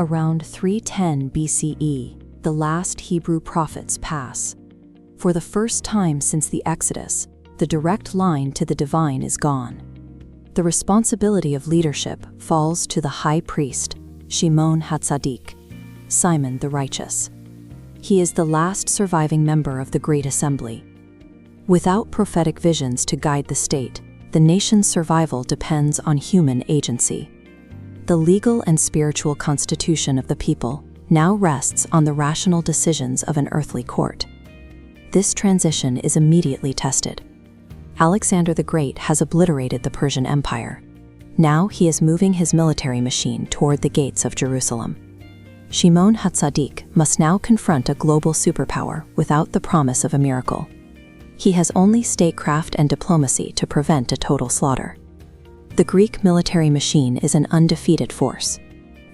Around 310 BCE, the last Hebrew prophets pass. For the first time since the Exodus, the direct line to the divine is gone. The responsibility of leadership falls to the high priest, Shimon HaTzadik, Simon the Righteous. He is the last surviving member of the Great Assembly. Without prophetic visions to guide the state, the nation's survival depends on human agency. The legal and spiritual constitution of the people now rests on the rational decisions of an earthly court. This transition is immediately tested. Alexander the Great has obliterated the Persian Empire. Now he is moving his military machine toward the gates of Jerusalem. Shimon HaTzadik must now confront a global superpower without the promise of a miracle. He has only statecraft and diplomacy to prevent a total slaughter. The Greek military machine is an undefeated force.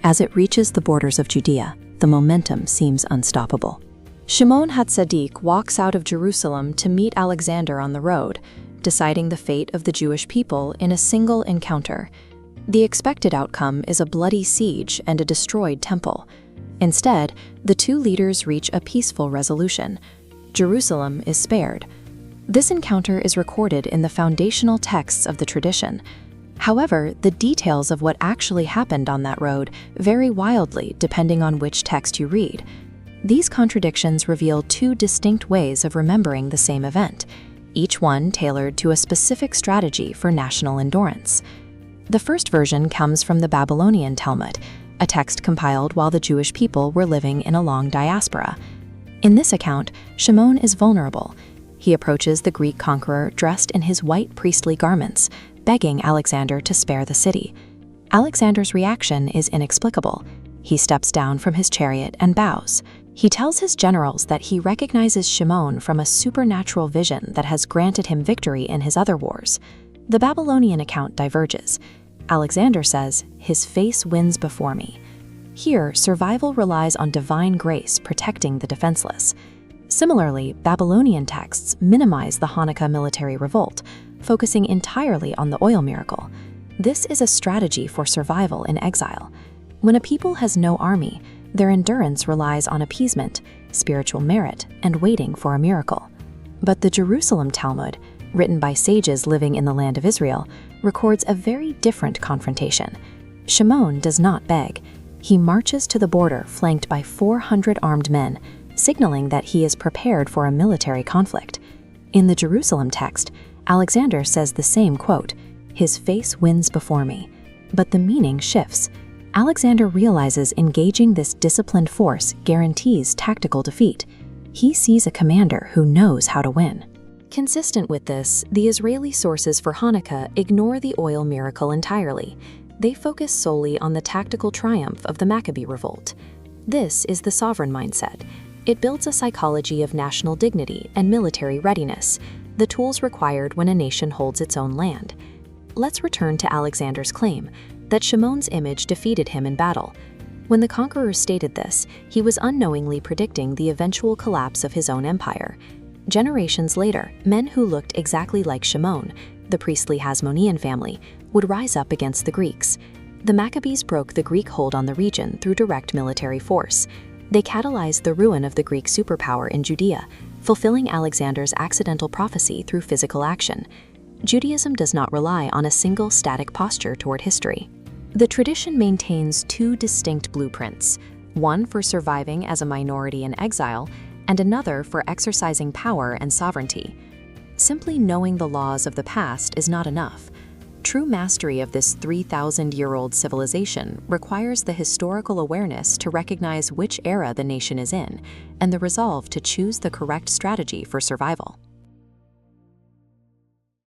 As it reaches the borders of Judea, the momentum seems unstoppable. Shimon HaTzadik walks out of Jerusalem to meet Alexander on the road, deciding the fate of the Jewish people in a single encounter. The expected outcome is a bloody siege and a destroyed temple. Instead, the two leaders reach a peaceful resolution. Jerusalem is spared. This encounter is recorded in the foundational texts of the tradition. However, the details of what actually happened on that road vary wildly depending on which text you read. These contradictions reveal two distinct ways of remembering the same event, each one tailored to a specific strategy for national endurance. The first version comes from the Babylonian Talmud, a text compiled while the Jewish people were living in a long diaspora. In this account, Shimon is vulnerable. He approaches the Greek conqueror dressed in his white priestly garments, begging Alexander to spare the city. Alexander's reaction is inexplicable. He steps down from his chariot and bows. He tells his generals that he recognizes Shimon from a supernatural vision that has granted him victory in his other wars. The Babylonian account diverges. Alexander says, "His face wins before me." Here, survival relies on divine grace protecting the defenseless. Similarly, Babylonian texts minimize the Hanukkah military revolt, focusing entirely on the oil miracle. This is a strategy for survival in exile. When a people has no army, their endurance relies on appeasement, spiritual merit, and waiting for a miracle. But the Jerusalem Talmud, written by sages living in the land of Israel, records a very different confrontation. Shimon does not beg. He marches to the border flanked by 400 armed men, signaling that he is prepared for a military conflict. In the Jerusalem text, Alexander says the same quote, "His face wins before me." But the meaning shifts. Alexander realizes engaging this disciplined force guarantees tactical defeat. He sees a commander who knows how to win. Consistent with this, the Israeli sources for Hanukkah ignore the oil miracle entirely. They focus solely on the tactical triumph of the Maccabee revolt. This is the sovereign mindset. It builds a psychology of national dignity and military readiness, the tools required when a nation holds its own land. Let's return to Alexander's claim that Shimon's image defeated him in battle. When the conqueror stated this, he was unknowingly predicting the eventual collapse of his own empire. Generations later, men who looked exactly like Shimon, the priestly Hasmonean family, would rise up against the Greeks. The Maccabees broke the Greek hold on the region through direct military force. They catalyzed the ruin of the Greek superpower in Judea, fulfilling Alexander's accidental prophecy through physical action. Judaism does not rely on a single static posture toward history. The tradition maintains two distinct blueprints, one for surviving as a minority in exile, and another for exercising power and sovereignty. Simply knowing the laws of the past is not enough. True mastery of this 3,000-year-old civilization requires the historical awareness to recognize which era the nation is in, and the resolve to choose the correct strategy for survival.